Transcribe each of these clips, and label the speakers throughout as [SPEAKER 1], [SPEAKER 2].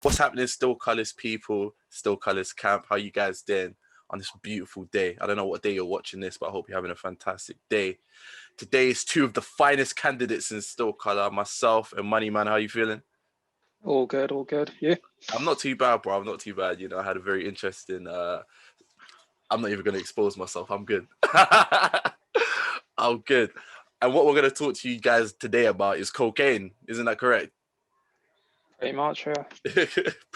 [SPEAKER 1] What's happening, Still Colours people, Still Colours camp? How you guys doing on this beautiful day? I don't know what day you're watching this, but I hope you're having a fantastic day. Today is two of the finest candidates in Still Colour, myself and Money Man. How you feeling?
[SPEAKER 2] All good, all good. Yeah.
[SPEAKER 1] I'm not too bad, bro. I'm not too bad. I had a very interesting. I'm not even going to expose myself. I'm good. I'm good. And what we're going to talk to you guys today about is cocaine. Isn't that correct?
[SPEAKER 2] Pretty much, yeah.
[SPEAKER 1] Pretty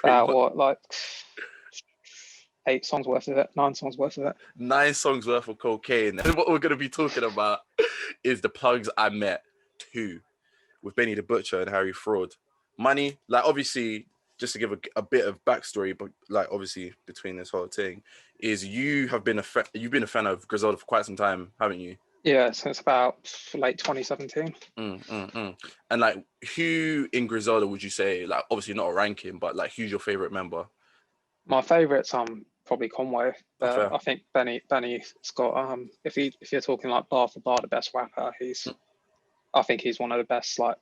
[SPEAKER 1] much.
[SPEAKER 2] What, like 8 songs worth of it, 9 songs worth of it.
[SPEAKER 1] 9 songs worth of cocaine. And what we're going to be talking about is The Plugs I Met 2 with Benny the Butcher and Harry Fraud. Money, like obviously, just to give a bit of backstory, but like obviously between this whole thing, is you've been a fan of Griselda for quite some time, haven't you?
[SPEAKER 2] Yeah, since about late 2017.
[SPEAKER 1] And like, who in Griselda would you say, like, obviously not a ranking, but like, who's your favorite member?
[SPEAKER 2] My favourite's probably Conway,
[SPEAKER 1] Fair.
[SPEAKER 2] but I think Benny's got if you're talking like bar for bar the best rapper, I think he's one of the best, like,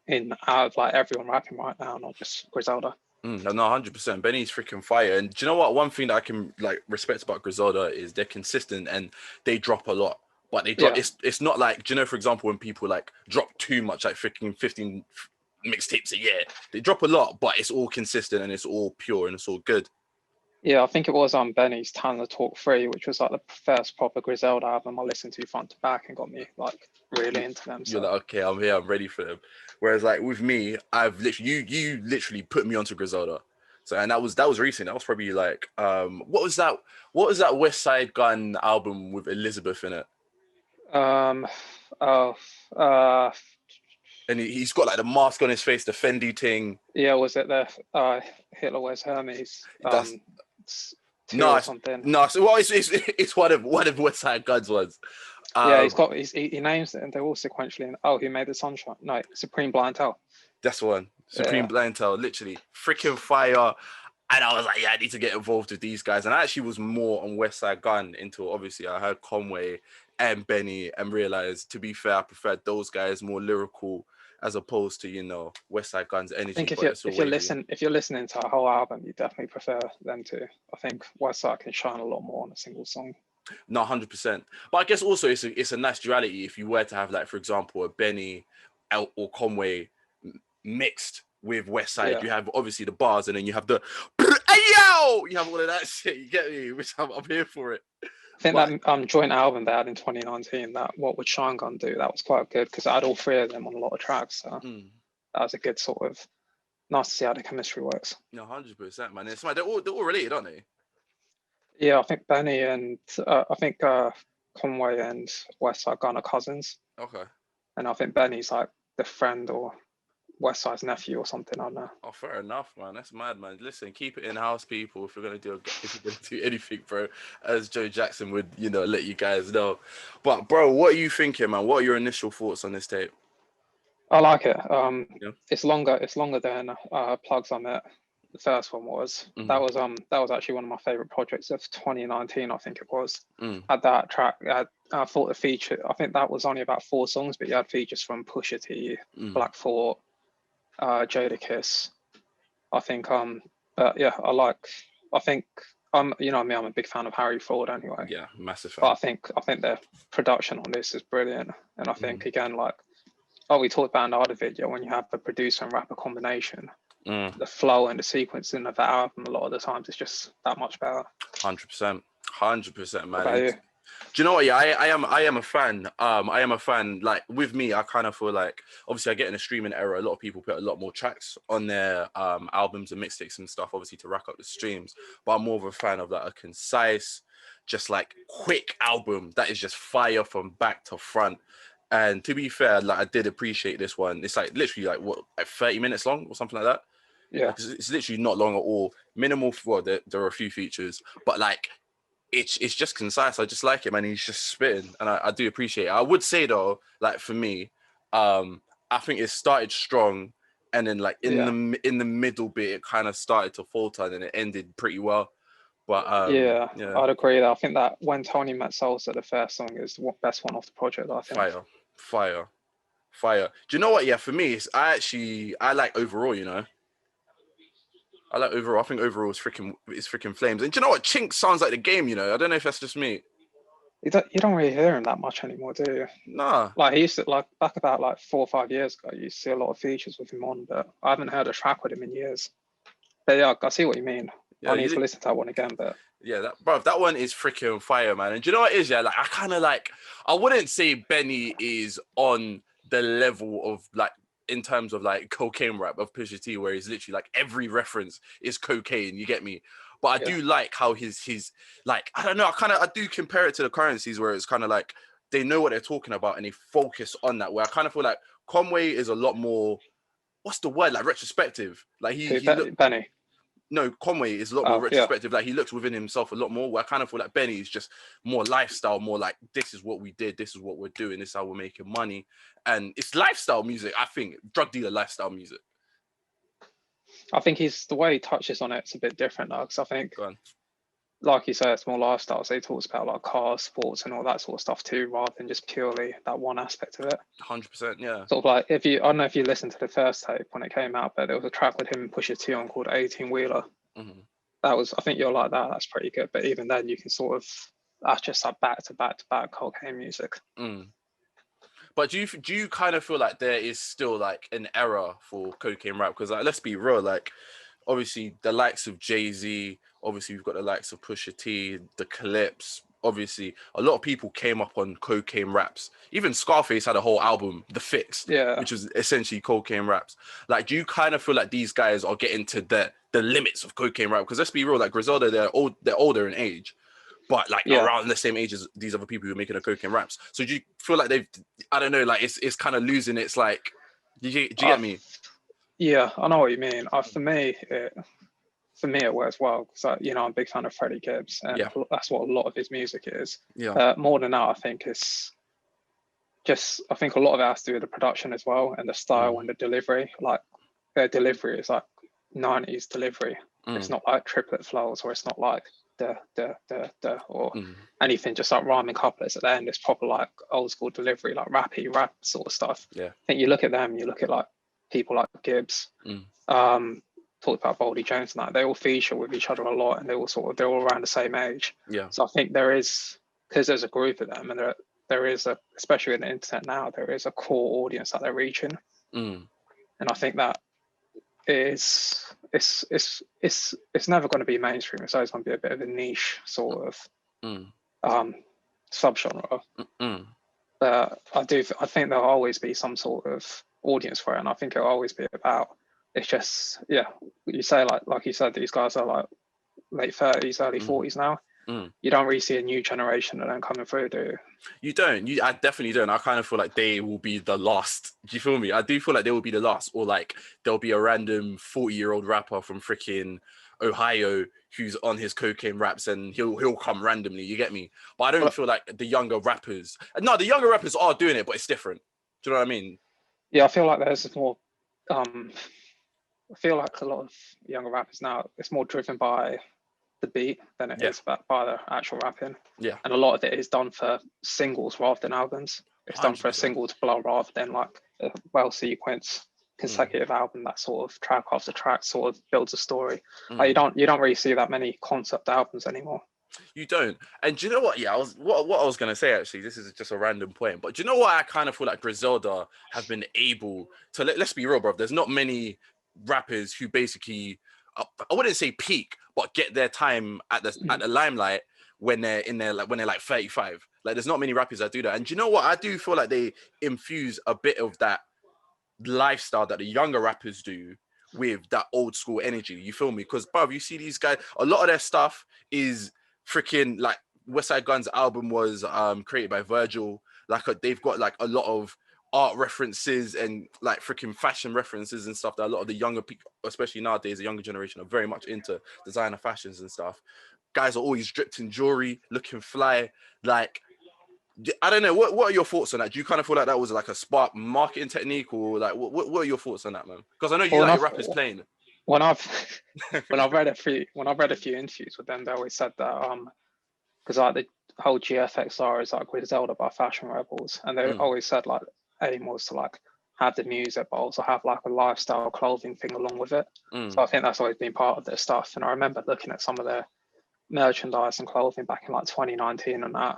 [SPEAKER 2] in out of like everyone rapping right now, not just Griselda.
[SPEAKER 1] No, 100%. Benny's freaking fire. And do you know what? One thing that I can like respect about Griselda is they're consistent and they drop a lot. But they drop.
[SPEAKER 2] Yeah.
[SPEAKER 1] It's not like, do you know, for example, when people like drop too much, like freaking 15 mixtapes a year, they drop a lot, but it's all consistent and it's all pure and it's all good.
[SPEAKER 2] Yeah, I think it was Benny's Tanner Talk 3, which was like the first proper Griselda album I listened to front to back and got me like really into them.
[SPEAKER 1] You're like, okay, I'm here, I'm ready for them. Whereas like with me, I've literally you literally put me onto Griselda. So and that was recent. That was probably like what was that West Side Gun album with Elizabeth in it?
[SPEAKER 2] Um, oh,
[SPEAKER 1] And he's got like the mask on his face, the Fendi thing.
[SPEAKER 2] yeah, was it the Hitler Wears Hermes?
[SPEAKER 1] That's
[SPEAKER 2] Two or something.
[SPEAKER 1] No, so well, it's one of West Side Gun's ones.
[SPEAKER 2] Yeah, he names it, and they're all sequentially. He made the sunshine. No, Supreme Blientele.
[SPEAKER 1] That's one. Supreme Blientele, literally freaking fire. And I was like, yeah, I need to get involved with these guys. And I actually was more on West Side Gun until obviously I heard Conway and Benny and realized, to be fair, I preferred those guys more lyrical as opposed to, West Side Gun's energy.
[SPEAKER 2] I think if you're listening to a whole album, you definitely prefer them to. I think West Side can shine a lot more on a single song.
[SPEAKER 1] No, 100%. But I guess also it's a nice duality if you were to have, like, for example, a Benny or Conway mixed with West Side. Yeah. You have obviously the bars, and then you have the yo, you have all of that shit. You get me? Which I'm here for it.
[SPEAKER 2] I think that joint album they had in 2019, that What Would Sean Gun Do, that was quite good because I had all three of them on a lot of tracks. So that was a good sort of nice to see how the chemistry works.
[SPEAKER 1] No, 100%, man. It's they're all related, aren't they?
[SPEAKER 2] Yeah, I think Benny and Conway and West Side Gun are cousins.
[SPEAKER 1] Okay.
[SPEAKER 2] And I think Benny's like the friend or West Side's nephew or something. I don't know.
[SPEAKER 1] Oh, fair enough, man. That's mad, man. Listen, keep it in house, people. If you're gonna do anything, bro, as Joe Jackson would, let you guys know. But bro, what are you thinking, man? What are your initial thoughts on this tape?
[SPEAKER 2] I like it. It's longer than Plugs I Met. The first one was. That was actually one of my favorite projects of 2019. I think it was. Had that track. I thought the feature. I think that was only about 4 songs, but you had features from Pusha T, Black Thought, Jadakiss. I think. But yeah, I think. I'm a big fan of Harry Fraud anyway.
[SPEAKER 1] Yeah, massive fan.
[SPEAKER 2] But I think the production on this is brilliant, and I think again, like, we talked about in the other video, when you have the producer and rapper combination. The flow and the sequencing of that album a lot of the times is just that much better.
[SPEAKER 1] 100%, man. Do you know what? Yeah, I am a fan. I am a fan. Like with me, I kind of feel like obviously I get in a streaming era. A lot of people put a lot more tracks on their albums and mixtapes and stuff, obviously to rack up the streams. But I'm more of a fan of like a concise, just like quick album that is just fire from back to front. And to be fair, like I did appreciate this one. It's like literally like 30 minutes long or something like that.
[SPEAKER 2] Yeah,
[SPEAKER 1] it's literally not long at all. Minimal. Well, there are a few features, but like it's just concise. I just like it, man. He's just spitting, and I do appreciate it. I would say though, like for me, I think it started strong, and then like in the middle bit, it kind of started to falter, and then it ended pretty well. But
[SPEAKER 2] yeah, I'd agree that I think that When Tony Met Salsa, the first song, is the best one off the project. I think.
[SPEAKER 1] Fire. Do you know what? Yeah, for me, I like Overall. I like overall. I think overall is freaking flames. And do you know what? Chink sounds like the game. You know, I don't know if that's just me.
[SPEAKER 2] You don't really hear him that much anymore, do you?
[SPEAKER 1] Nah.
[SPEAKER 2] Like he used to, like back about like 4 or 5 years ago, you see a lot of features with him on, but I haven't heard a track with him in years. But yeah, I see what you mean.
[SPEAKER 1] Yeah,
[SPEAKER 2] I need to listen to that one again, but
[SPEAKER 1] yeah, that one is freaking fire, man. And do you know what it is? Yeah, like I kind of like, I wouldn't say Benny is on the level of like, in terms of like cocaine rap of Pusha T, where he's literally like every reference is cocaine. You get me? But I do like how his like, I don't know, I do compare it to the currencies where it's kind of like they know what they're talking about and they focus on that. Where I kind of feel like Conway is a lot more, what's the word, like retrospective. Like he look.
[SPEAKER 2] Benny.
[SPEAKER 1] No, Conway is a lot more retrospective. Like he looks within himself a lot more. Where I kind of feel like Benny is just more lifestyle, more like this is what we did, this is what we're doing, this is how we're making money, and it's lifestyle music. I think drug dealer lifestyle music.
[SPEAKER 2] I think the way he touches on it's a bit different now, because I think, like you say, it's more lifestyle. So he talks about like cars, sports, and all that sort of stuff too, rather than just purely that one aspect of it.
[SPEAKER 1] 100%, yeah.
[SPEAKER 2] Sort of like I don't know if you listened to the first tape when it came out, but there was a track with him and Pusha T on called 18 Wheeler.
[SPEAKER 1] Mm-hmm.
[SPEAKER 2] That was, I think you'll like that. That's pretty good. But even then, you can sort of, that's just like back to back to back cocaine music.
[SPEAKER 1] Mm. But do you kind of feel like there is still like an era for cocaine rap? Because like, let's be real, like obviously the likes of Jay-Z, obviously we've got the likes of Pusha T, the Clips. Obviously, a lot of people came up on cocaine raps. Even Scarface had a whole album, The Fix, which was essentially cocaine raps. Like, do you kind of feel like these guys are getting to the limits of cocaine rap? Because let's be real, like Griselda, they're older in age, but like around the same age as these other people who are making the cocaine raps. So do you feel like they've, I don't know, like it's kind of losing its like, do you get me?
[SPEAKER 2] Yeah, I know what you mean. For me, it works well because I'm a big fan of Freddie Gibbs, and that's what a lot of his music is. More than that, I think it's just, I think a lot of it has to do with the production as well, and the style and the delivery. Like their delivery is like 90s delivery. It's not like triplet flows, or it's not like or anything just like rhyming couplets at the end. It's proper like old school delivery, like rappy rap sort of stuff. I think you look at them, you look at like people like Gibbs, talked about Boldy Jones and that, they all feature with each other a lot, and they're all around the same age. So I think there is, because there's a group of them, and there is especially in the internet now, there is a core audience that they're reaching. And I think that it's never going to be mainstream. It's always going to be a bit of a niche sort of subgenre. But I think there'll always be some sort of audience for it, and I think it'll always be about, it's just, you say like you said, these guys are like late 30s, early 40s now. You don't really see a new generation of them coming through, do you?
[SPEAKER 1] You don't. I definitely don't. I kind of feel like they will be the last. Do you feel me? I do feel like they will be the last, or like there'll be a random 40-year-old rapper from freaking Ohio who's on his cocaine raps, and he'll come randomly. You get me? But I don't feel like the younger rappers. No, the younger rappers are doing it, but it's different. Do you know what I mean?
[SPEAKER 2] Yeah, I feel like there's more. I feel like a lot of younger rappers now, it's more driven by the beat than it is by the actual rapping. And a lot of it is done for singles rather than albums. It's 100%. Done for a single to blow rather than like a well-sequenced consecutive album that sort of track after track sort of builds a story. Like you don't really see that many concept albums anymore.
[SPEAKER 1] You don't. And do you know what? Yeah, what I was gonna say actually. This is just a random point, but do you know what? I kind of feel like Griselda have been able to. Let's be real, bro. There's not many rappers who basically, I wouldn't say peak, but get their time at the limelight when they're in there, like when they're like 35. Like there's not many rappers that do that. And do you know what? I do feel like they infuse a bit of that lifestyle that the younger rappers do with that old school energy. You feel me? Because bruv, you see these guys, a lot of their stuff is freaking like Westside Gunn's album was created by Virgil. Like they've got like a lot of art references and like freaking fashion references and stuff that a lot of the younger people, especially nowadays, the younger generation, are very much into designer fashions and stuff. Guys are always dripped in jewelry, looking fly. Like, I don't know. What are your thoughts on that? Do you kind of feel like that was like a spark marketing technique, or like what are your thoughts on that, man? Because I know you like rappers playing.
[SPEAKER 2] When I've read a few interviews with them, they always said that because like the whole GFXR is like Griselda by Fashion Rebels, and they always said like aim was to like have the music, but also have like a lifestyle clothing thing along with it. So I think that's always been part of their stuff. And I remember looking at some of their merchandise and clothing back in like 2019 and that.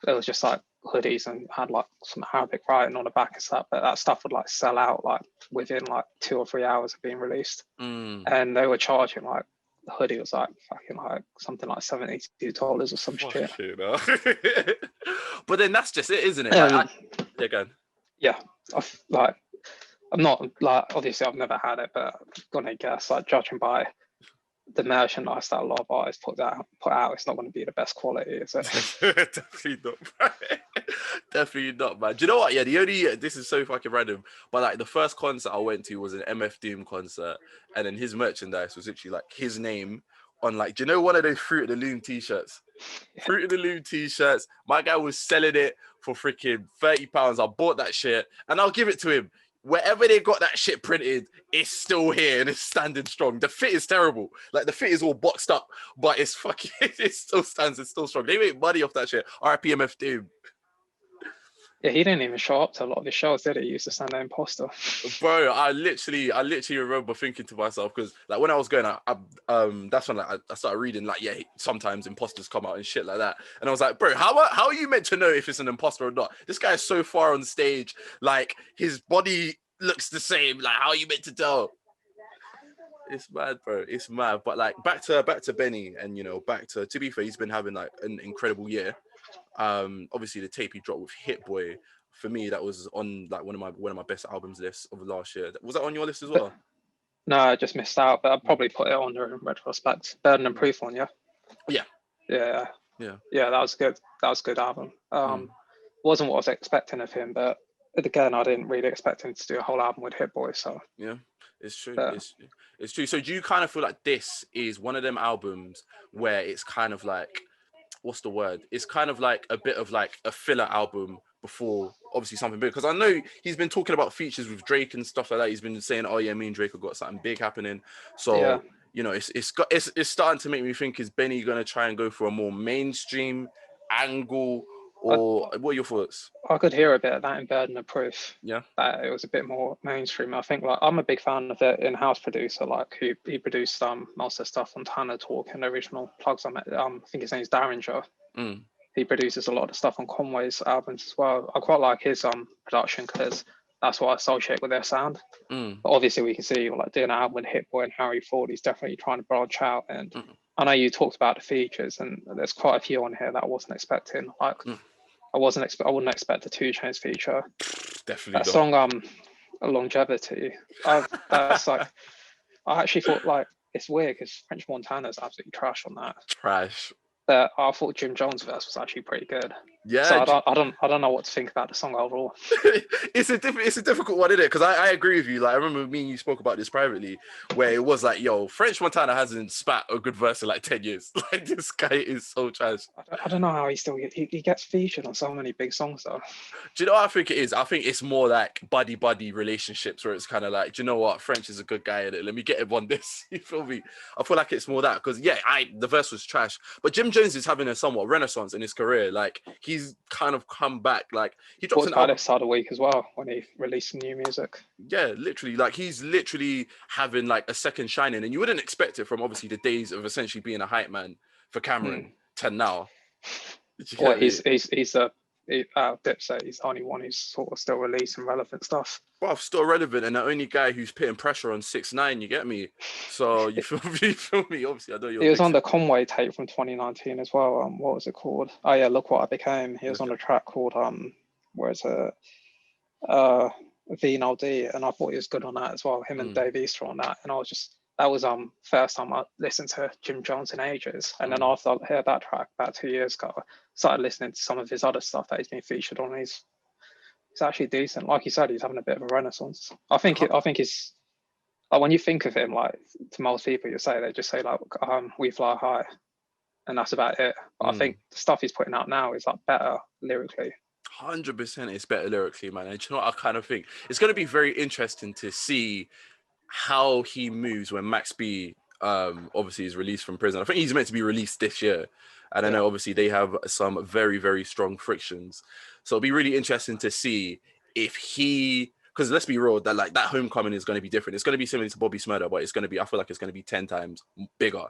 [SPEAKER 2] It was just like hoodies and had like some Arabic writing on the back and stuff, but that stuff would like sell out like within like 2 or 3 hours of being released. And they were charging like, the hoodie was like fucking like something like $72 or some shit.
[SPEAKER 1] But then that's just it, isn't it? Yeah, go on.
[SPEAKER 2] Yeah, I'm not like, obviously I've never had it, but I'm gonna guess like judging by the merchandise that a lot of artists put out, it's not going to be the best quality, is it?
[SPEAKER 1] Definitely not, bro. Definitely not, man. Do you know what? Yeah, this is so fucking random, but like the first concert I went to was an MF Doom concert, and then his merchandise was literally like his name on like, do you know one of those Fruit of the Loom t-shirts? Yeah. Fruit of the Loom t-shirts. My guy was selling it for freaking £30. I bought that shit, and I'll give it to him. Wherever they got that shit printed, it's still here and it's standing strong. The fit is terrible. Like the fit is all boxed up, but it's fucking, it still stands, it's still strong. They make money off that shit. RIP MF Doom.
[SPEAKER 2] Yeah, he didn't even show up to a lot of his shows, did he? He used to stand there imposter.
[SPEAKER 1] Bro, I literally remember thinking to myself, because like when I was going out, that's when like I started reading like, yeah, sometimes imposters come out and shit like that, and I was like, bro, how are you meant to know if it's an imposter or not? This guy is so far on stage, like his body looks the same. Like, how are you meant to tell? It's mad, bro. It's mad. But like back to Benny, and you know, to be fair, he's been having like an incredible year. Obviously the tape he dropped with Hit Boy, for me that was on like one of my best albums lists of last year. Was that on your list as well?
[SPEAKER 2] No, I just missed out, but I'd probably put it on there in retrospect. Burden and Proof on, yeah. Yeah, that was good. That was a good album. Wasn't what I was expecting of him, but again, I didn't really expect him to do a whole album with Hit Boy, so
[SPEAKER 1] yeah, it's true. It's true. So do you kind of feel like this is one of them albums where it's kind of like, what's the word? It's kind of like a bit of like a filler album before obviously something big? Because I know he's been talking about features with Drake and stuff like that. He's been saying, oh yeah, me and Drake have got something big happening. So yeah, you know, it's starting to make me think, is Benny gonna try and go for a more mainstream angle, or what are your thoughts?
[SPEAKER 2] I could hear a bit of that in Burden of Proof.
[SPEAKER 1] Yeah,
[SPEAKER 2] that it was a bit more mainstream. I think like I'm a big fan of the in-house producer, like he produced most of the stuff on Tanner Talk and the original plugs on it. I think his name's Darringer. He produces a lot of the stuff on Conway's albums as well. I quite like his production because that's what I associate with their sound. But obviously we can see like doing an album with Hit Boy and Harry Ford, he's definitely trying to branch out. And I know you talked about the features, and there's quite a few on here that I wasn't expecting. Like I wouldn't expect a 2 Chainz feature.
[SPEAKER 1] Definitely
[SPEAKER 2] that song Longevity. That's like, I actually thought like it's weird because French Montana's absolutely trash on that.
[SPEAKER 1] Trash.
[SPEAKER 2] But I thought Jim Jones' verse was actually pretty good.
[SPEAKER 1] Yeah.
[SPEAKER 2] So I don't know what to think about the song overall.
[SPEAKER 1] It's a difficult one, isn't it? Because I agree with you. Like I remember me and you spoke about this privately, where it was like, yo, French Montana hasn't spat a good verse in like 10 years. Like this guy is so trash.
[SPEAKER 2] I don't know how he gets featured on so many big songs though.
[SPEAKER 1] Do you know what I think it is? I think it's more like buddy relationships where it's kind of like, do you know what? French is a good guy in it. Let me get him on this. You feel me? I feel like it's more that, because yeah, the verse was trash, but Jim Jones is having a somewhat renaissance in his career. Like he's kind of come back. Like he drops an album
[SPEAKER 2] this side of the week as well when he released some new music.
[SPEAKER 1] Yeah, literally, like he's literally having like a second shining, and you wouldn't expect it from obviously the days of essentially being a hype man for Cameron to now.
[SPEAKER 2] Well, he's Dipset. He's the only one who's sort of still releasing relevant stuff.
[SPEAKER 1] Well, still relevant, and the only guy who's putting pressure on 6ix9ine. You get me? So you feel me? You feel me? Obviously, I know you're.
[SPEAKER 2] He was on the Conway tape from 2019 as well. What was it called? Oh yeah, Look What I Became. He was on a track called where is it? Vino D, and I thought he was good on that as well. Him and Dave Easter on that, and I was just, that was first time I listened to Jim Jones in ages. And then after I heard that track about 2 years ago, I started listening to some of his other stuff that he's been featured on. He's actually decent. Like you said, he's having a bit of a renaissance. I think he's like, when you think of him, like to most people, they just say like We Fly High, and that's about it. But I think the stuff he's putting out now is like better lyrically.
[SPEAKER 1] 100% it's better lyrically, man. And you know what I kind of think? It's going to be very interesting to see how he moves when Max B obviously is released from prison. I think he's meant to be released this year. And I know obviously they have some very, very strong frictions. So it'll be really interesting to see if he because let's be real, that like that homecoming is going to be different. It's going to be similar to Bobby Smurder, but it's going to be, I feel like it's going to be 10 times bigger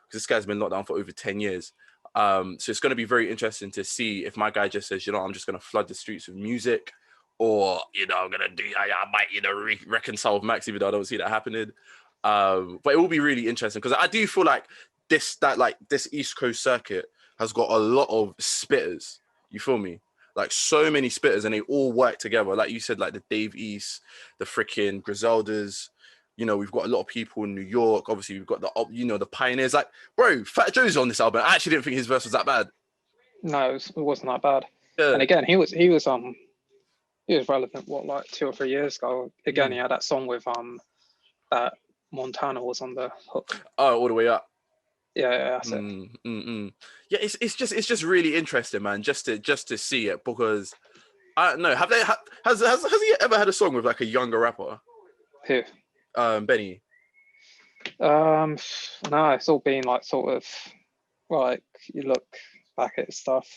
[SPEAKER 1] because this guy's been locked down for over 10 years. So it's going to be very interesting to see if my guy just says, you know, I'm just going to flood the streets with music, or, you know, I'm going to do, I might, you know, reconcile with Max, even though I don't see that happening. But it will be really interesting because I do feel like this East Coast circuit has got a lot of spitters. You feel me? Like so many spitters, and they all work together. Like you said, like the Dave East, the freaking Griseldas. You know, we've got a lot of people in New York. Obviously, we've got the Pioneers. Like, bro, Fat Joe's on this album. I actually didn't think his verse was that bad.
[SPEAKER 2] No, it wasn't that bad.
[SPEAKER 1] Yeah.
[SPEAKER 2] And again, he was relevant, what, like 2 or 3 years ago. Again, he had that song with that Montana was on the hook.
[SPEAKER 1] Oh, all the way up.
[SPEAKER 2] Yeah, that's it.
[SPEAKER 1] Yeah, it's just really interesting, man. Just to see it, because I don't know. Has he ever had a song with like a younger rapper?
[SPEAKER 2] Who?
[SPEAKER 1] Benny.
[SPEAKER 2] No, it's all been like sort of like, you look back at stuff.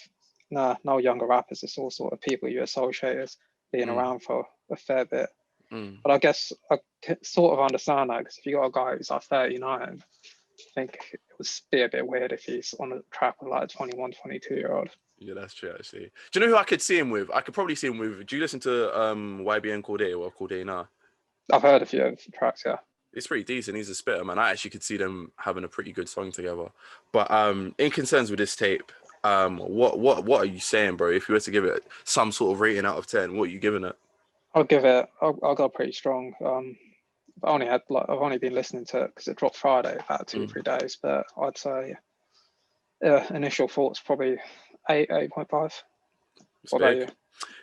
[SPEAKER 2] Nah, no younger rappers. It's all sort of people you associate as being around for a fair bit. But I guess I sort of understand that, because if you got a guy who's like 39, I think it would be a bit weird if he's on a track with like a 21, 22-year-old.
[SPEAKER 1] Yeah, that's true, actually. Do you know who I could see him with? I could probably see him with... Do you listen to YBN Corday or Corday Nah?
[SPEAKER 2] I've heard a few of the tracks, yeah.
[SPEAKER 1] It's pretty decent. He's a spitter, man. I actually could see them having a pretty good song together. But in concerns with this tape, what are you saying, bro? If you were to give it some sort of rating out of 10, what are you giving it?
[SPEAKER 2] I'll go pretty strong. I've only been listening to it because it dropped Friday, about 2-3 days, but I'd say initial thoughts probably 8.5. What about you?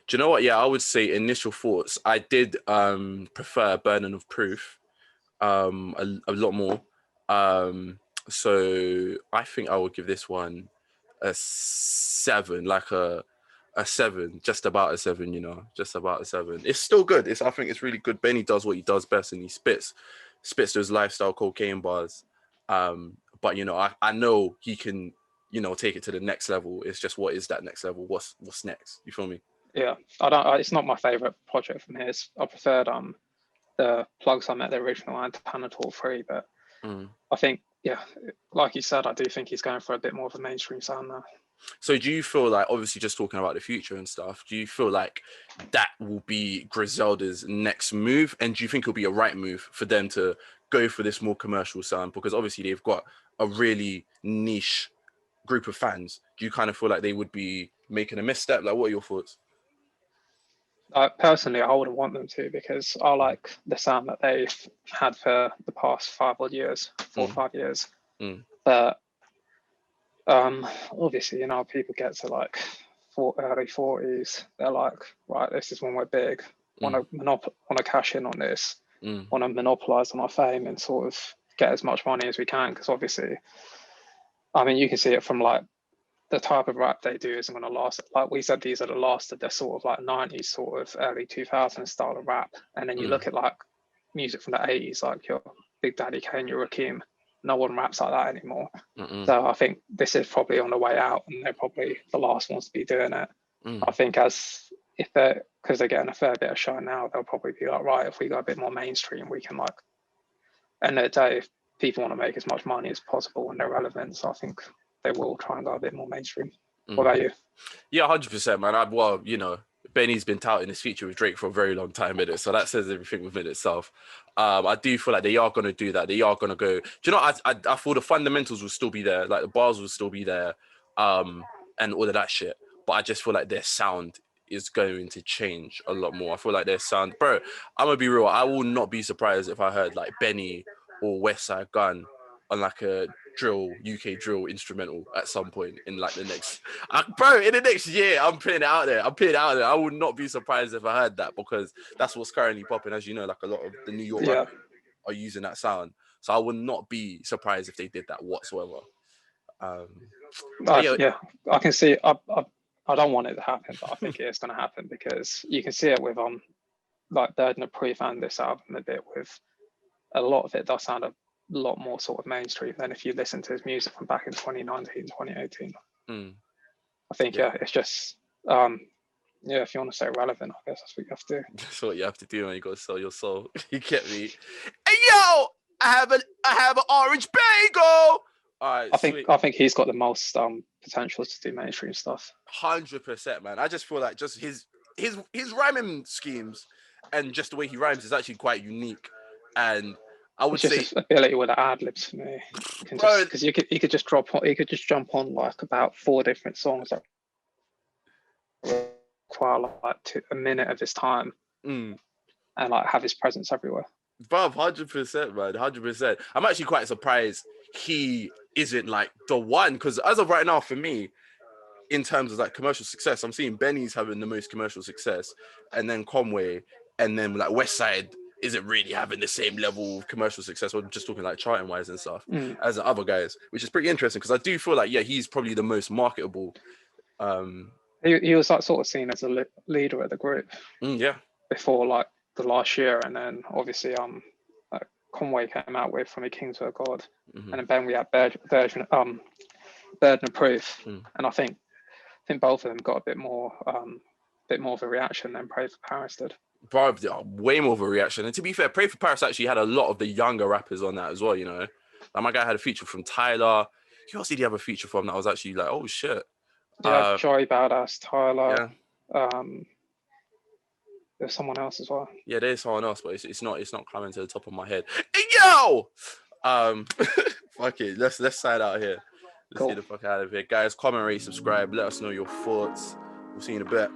[SPEAKER 1] Do you know what? Yeah, I would say initial thoughts. I did prefer Burden of Proof a lot more. So I think I would give this one a 7, like a 7, just about a 7, you know, just about a 7. It's still good. I think it's really good. Benny does what he does best, and he spits those lifestyle cocaine bars. But you know, I know he can, you know, take it to the next level. It's just, what is that next level? What's next? You feel me?
[SPEAKER 2] Yeah, it's not my favorite project from his. I preferred the Plugs I Met, the original, and Tanator 3, but I think, yeah, like you said, I do think he's going for a bit more of a mainstream sound now.
[SPEAKER 1] So do you feel like, obviously just talking about the future and stuff, do you feel like that will be Griselda's next move? And do you think it'll be a right move for them to go for this more commercial sound? Because obviously they've got a really niche group of fans. Do you kind of feel like they would be making a misstep? Like, what are your thoughts?
[SPEAKER 2] Personally, I wouldn't want them to, because I like the sound that they've had for the past 4 or 5 years. But obviously, you know, people get to like early 40s, they're like, right, this is when we're big, want to cash in on this, want to monopolize on our fame and sort of get as much money as we can, because obviously, I mean, you can see it from like the type of rap they do isn't going to last. Like we said, these are the last of the sort of like 90s, sort of early 2000s style of rap. And then you look at like music from the 80s, like your Big Daddy Kane, your Rakim, no one raps like that anymore. So I think this is probably on the way out, and they're probably the last ones to be doing it. I think because they're getting a fair bit of shine now, they'll probably be like, right, if we go a bit more mainstream, we can like, end of the day, if people want to make as much money as possible and they're relevant, so I think they will try and go a bit more mainstream. What about you?
[SPEAKER 1] Yeah, 100%, man. Well, you know, Benny's been touting his feature with Drake for a very long time, innit? So that says everything within itself. I do feel like they are going to do that. They are going to go. Do you know, I feel the fundamentals will still be there. Like the bars will still be there, and all of that shit. But I just feel like their sound is going to change a lot more. I feel like their sound... Bro, I'm going to be real. I will not be surprised if I heard like Benny or Westside Gun on like a UK drill instrumental at some point in like the next... in the next year, I'm putting it out there. I would not be surprised if I heard that, because that's what's currently popping. As you know, like a lot of the New York rappers are using that sound. So I would not be surprised if they did that whatsoever.
[SPEAKER 2] Yeah, I can see. I don't want it to happen, but I think it is going to happen, because you can see it with like Burden of Proof and this album a bit. With a lot of it does sound a lot more sort of mainstream than if you listen to his music from back in 2019, 2018. I think it's just Yeah, if you want to stay relevant, I guess that's what you have to do.
[SPEAKER 1] That's what you have to do when you got to sell your soul. You get me? Hey yo, I have an orange bagel. All right,
[SPEAKER 2] I think he's got the most potential to do mainstream stuff.
[SPEAKER 1] 100%, man. I just feel like just his rhyming schemes and just the way he rhymes is actually quite unique. And I would say
[SPEAKER 2] his ability with the ad libs for me, because he could just jump on like about 4 different songs that require like a minute of his time, and like have his presence everywhere.
[SPEAKER 1] Bruv, 100%, man, 100%. I'm actually quite surprised he isn't like the one, because as of right now, for me, in terms of like commercial success, I'm seeing Benny's having the most commercial success, and then Conway, and then like Westside isn't really having the same level of commercial success, or just talking like charting wise and stuff, as the other guys, which is pretty interesting because I do feel like, yeah, he's probably the most marketable.
[SPEAKER 2] He was like sort of seen as a leader of the group.
[SPEAKER 1] Yeah.
[SPEAKER 2] Before like the last year, and then obviously like Conway came out with From a King to a God, and then we had Burden of Proof, and I think both of them got a bit more of a reaction than Pray for Paris did.
[SPEAKER 1] Bro, way more of a reaction. And to be fair, Pray for Paris actually had a lot of the younger rappers on that as well, you know. Like my guy had a feature from Tyler. Who else did he have a feature from that was actually like, oh shit.
[SPEAKER 2] Yeah, Joey Badass, Tyler. Yeah. There's someone else as well.
[SPEAKER 1] Yeah, there's someone else, but it's not coming to the top of my head. Hey, yo! Fuck it. Let's sign out here. Let's get the fuck out of here. Guys, comment, rate, subscribe. Let us know your thoughts. We'll see you in a bit.